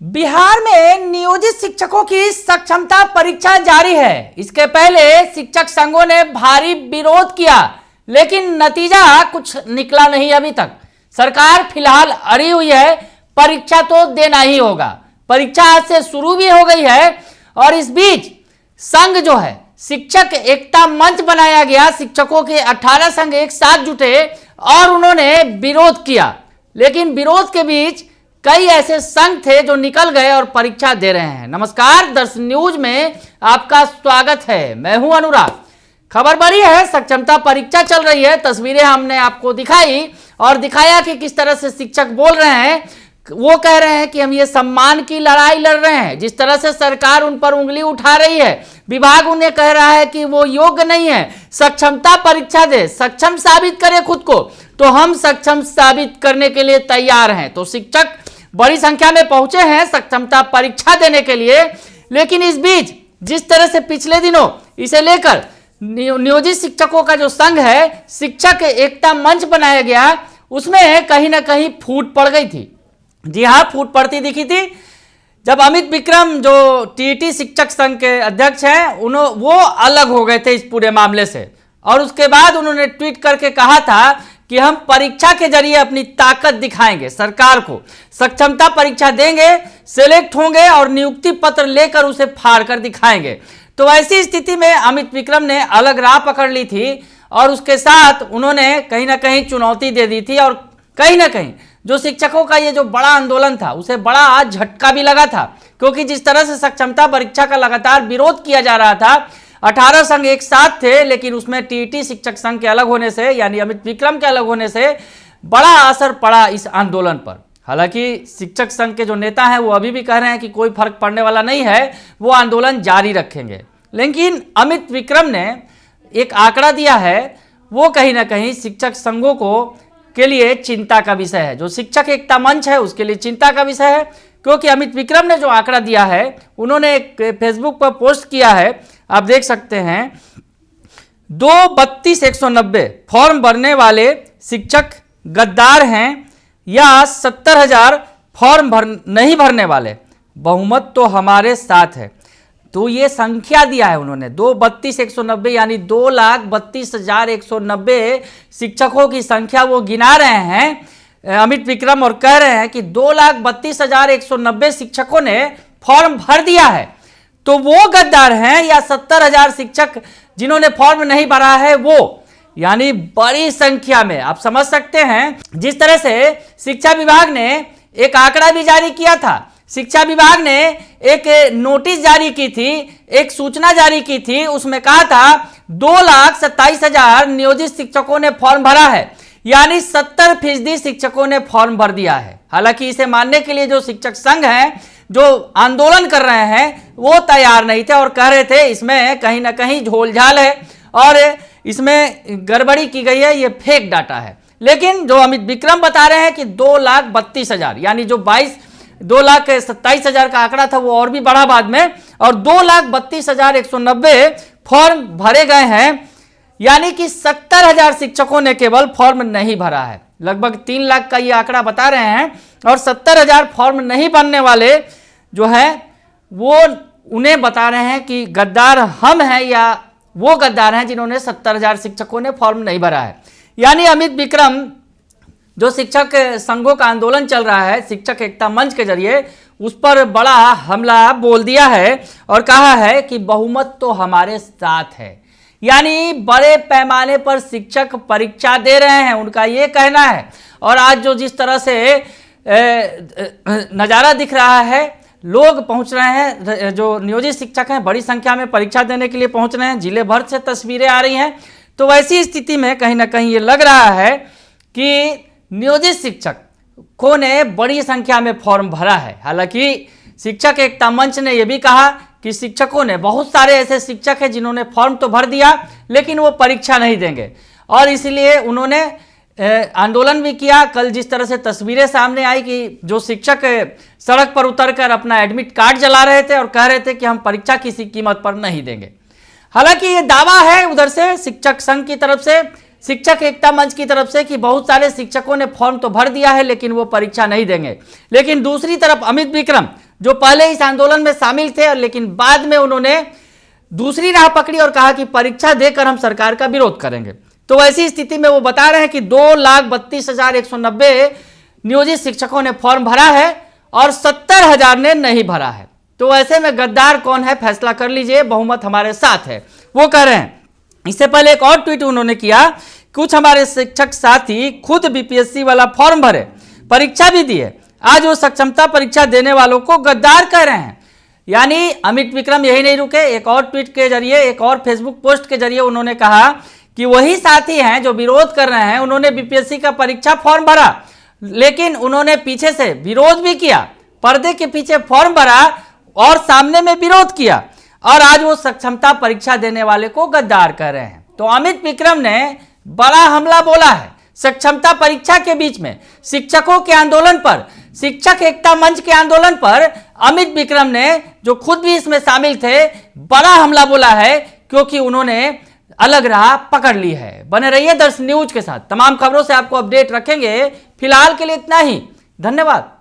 बिहार में नियोजित शिक्षकों की सक्षमता परीक्षा जारी है। इसके पहले शिक्षक संघों ने भारी विरोध किया, लेकिन नतीजा कुछ निकला नहीं। अभी तक सरकार फिलहाल अड़ी हुई है, परीक्षा तो देना ही होगा। परीक्षा आज से शुरू भी हो गई है और इस बीच संघ जो है शिक्षक एकता मंच बनाया गया। शिक्षकों के 18 संघ एक साथ जुटे और उन्होंने विरोध किया, लेकिन विरोध के बीच कई ऐसे संघ थे जो निकल गए और परीक्षा दे रहे हैं। नमस्कार, दर्शन न्यूज में आपका स्वागत है। मैं हूं अनुराग। खबर बड़ी है, सक्षमता परीक्षा चल रही है। तस्वीरें हमने आपको दिखाई और दिखाया कि किस तरह से शिक्षक बोल रहे हैं। वो कह रहे हैं कि हम ये सम्मान की लड़ाई लड़ रहे हैं। जिस तरह से सरकार उन पर उंगली उठा रही है, विभाग उन्हें कह रहा है कि वो योग्य नहीं है, सक्षमता परीक्षा दे, सक्षम साबित करे खुद को, तो हम सक्षम साबित करने के लिए तैयार हैं। तो शिक्षक बड़ी संख्या में पहुंचे हैं सक्षमता परीक्षा देने के लिए। लेकिन इस बीच जिस तरह से पिछले दिनों इसे लेकर नियोजित शिक्षकों का जो संघ है, शिक्षक एकता मंच बनाया गया, उसमें कहीं ना कहीं फूट पड़ गई थी। जी हाँ, फूट पड़ती दिखी थी जब अमित विक्रम जो टीईटी शिक्षक संघ के अध्यक्ष हैं, वो अलग हो गए थे इस पूरे मामले से। और उसके बाद उन्होंने ट्वीट करके कहा था कि हम परीक्षा के जरिए अपनी ताकत दिखाएंगे, सरकार को सक्षमता परीक्षा देंगे, सेलेक्ट होंगे और नियुक्ति पत्र लेकर उसे फाड़ कर दिखाएंगे। तो ऐसी स्थिति में अमित विक्रम ने अलग राह पकड़ ली थी और उसके साथ उन्होंने कहीं ना कहीं चुनौती दे दी थी। और कहीं ना कहीं जो शिक्षकों का ये जो बड़ा आंदोलन था, उसे बड़ा आज झटका भी लगा था, क्योंकि जिस तरह से सक्षमता परीक्षा का लगातार विरोध किया जा रहा था, 18 संघ एक साथ थे, लेकिन उसमें टीईटी शिक्षक संघ के अलग होने से, यानी अमित विक्रम के अलग होने से बड़ा असर पड़ा इस आंदोलन पर। हालांकि शिक्षक संघ के जो नेता हैं वो अभी भी कह रहे हैं कि कोई फर्क पड़ने वाला नहीं है, वो आंदोलन जारी रखेंगे। लेकिन अमित विक्रम ने एक आंकड़ा दिया है, वो कहीं ना कहीं शिक्षक संघों को के लिए चिंता का विषय है। जो शिक्षक एकता मंच है उसके लिए चिंता का विषय है, क्योंकि अमित विक्रम ने जो आंकड़ा दिया है, उन्होंने एक फेसबुक पर पोस्ट किया है, आप देख सकते हैं। 232,190 फॉर्म भरने वाले शिक्षक गद्दार हैं या 70,000 फॉर्म नहीं भरने वाले, बहुमत तो हमारे साथ है। तो ये संख्या दिया है उन्होंने 232,190, यानी 2,32,190 शिक्षकों की संख्या वो गिना रहे हैं अमित विक्रम, और कह रहे हैं कि 2,32,190 शिक्षकों ने फॉर्म भर दिया है। तो वो गद्दार हैं या 70,000 शिक्षक जिन्होंने फॉर्म नहीं भरा है वो, यानी बड़ी संख्या में। आप समझ सकते हैं जिस तरह से शिक्षा विभाग ने एक आंकड़ा भी जारी किया था। शिक्षा विभाग ने एक नोटिस जारी की थी, एक सूचना जारी की थी, उसमें कहा था 2,27,000 नियोजित शिक्षकों ने फॉर्म भरा है, यानी 70% शिक्षकों ने फॉर्म भर दिया है। हालांकि इसे मानने के लिए जो शिक्षक संघ हैं, जो आंदोलन कर रहे हैं, वो तैयार नहीं थे और कह रहे थे इसमें कहीं ना कहीं झोलझाल है और इसमें गड़बड़ी की गई है, ये फेक डाटा है। लेकिन जो अमित विक्रम बता रहे हैं कि 2,32,000, यानी जो 2,27,000 का आंकड़ा था वो और भी बढ़ा बाद में, और 2,32,190 फॉर्म भरे गए हैं, यानी कि 70,000 शिक्षकों ने केवल फॉर्म नहीं भरा है। लगभग 3 लाख का ये आंकड़ा बता रहे हैं, और 70,000 फॉर्म नहीं भरने वाले जो है वो उन्हें बता रहे हैं कि गद्दार हम हैं या वो गद्दार हैं जिन्होंने 70,000 शिक्षकों ने फॉर्म नहीं भरा है। यानी अमित विक्रम जो शिक्षक संघों का आंदोलन चल रहा है शिक्षक एकता मंच के जरिए, उस पर बड़ा हमला बोल दिया है और कहा है कि बहुमत तो हमारे साथ है। यानी बड़े पैमाने पर शिक्षक परीक्षा दे रहे हैं, उनका ये कहना है। और आज जो जिस तरह से नज़ारा दिख रहा है, लोग पहुंच रहे हैं, जो नियोजित शिक्षक हैं बड़ी संख्या में परीक्षा देने के लिए पहुंच रहे हैं, जिले भर से तस्वीरें आ रही हैं। तो वैसी स्थिति में कहीं ना कहीं ये लग रहा है कि नियोजित शिक्षकों ने बड़ी संख्या में फॉर्म भरा है। हालांकि शिक्षक एकता मंच ने यह भी कहा कि शिक्षकों ने, बहुत सारे ऐसे शिक्षक हैं जिन्होंने फॉर्म तो भर दिया लेकिन वो परीक्षा नहीं देंगे, और इसलिए उन्होंने आंदोलन भी किया। कल जिस तरह से तस्वीरें सामने आई कि जो शिक्षक सड़क पर उतरकर अपना एडमिट कार्ड जला रहे थे और कह रहे थे कि हम परीक्षा किसी कीमत पर नहीं देंगे। हालांकि ये दावा है उधर से शिक्षक संघ की तरफ से, शिक्षक एकता मंच की तरफ से, कि बहुत सारे शिक्षकों ने फॉर्म तो भर दिया है लेकिन वो परीक्षा नहीं देंगे। लेकिन दूसरी तरफ अमित विक्रम जो पहले इस आंदोलन में शामिल थे, लेकिन बाद में उन्होंने दूसरी राह पकड़ी और कहा कि परीक्षा देकर हम सरकार का विरोध करेंगे। तो ऐसी स्थिति में वो बता रहे हैं कि 2,32,190 नियोजित शिक्षकों ने फॉर्म भरा है और 70,000 ने नहीं भरा है। तो ऐसे में गद्दार कौन है, फैसला कर लीजिए, बहुमत हमारे साथ है, वो कह रहे हैं। इससे पहले एक और ट्वीट उन्होंने किया, कुछ हमारे शिक्षक साथी खुद बीपीएससी वाला फॉर्म भरे, परीक्षा भी दिए, आज वो सक्षमता परीक्षा देने वालों को गद्दार कह रहे हैं। यानी अमित विक्रम यही नहीं रुके, एक और ट्वीट के जरिए, एक और फेसबुक पोस्ट के जरिए उन्होंने कहा कि वही साथी हैं जो विरोध कर रहे हैं, उन्होंने बीपीएससी का परीक्षा फॉर्म भरा, लेकिन उन्होंने पीछे से विरोध भी किया, पर्दे के पीछे फॉर्म भरा और सामने में विरोध किया, और आज वो सक्षमता परीक्षा देने वाले को गद्दार कह रहे हैं। तो अमित विक्रम ने बड़ा हमला बोला है सक्षमता परीक्षा के बीच में, शिक्षकों के आंदोलन पर, शिक्षक एकता मंच के आंदोलन पर अमित विक्रम ने, जो खुद भी इसमें शामिल थे, बड़ा हमला बोला है, क्योंकि उन्होंने अलग राह पकड़ ली है। बने रहिए दर्शन न्यूज के साथ, तमाम खबरों से आपको अपडेट रखेंगे। फिलहाल के लिए इतना ही, धन्यवाद।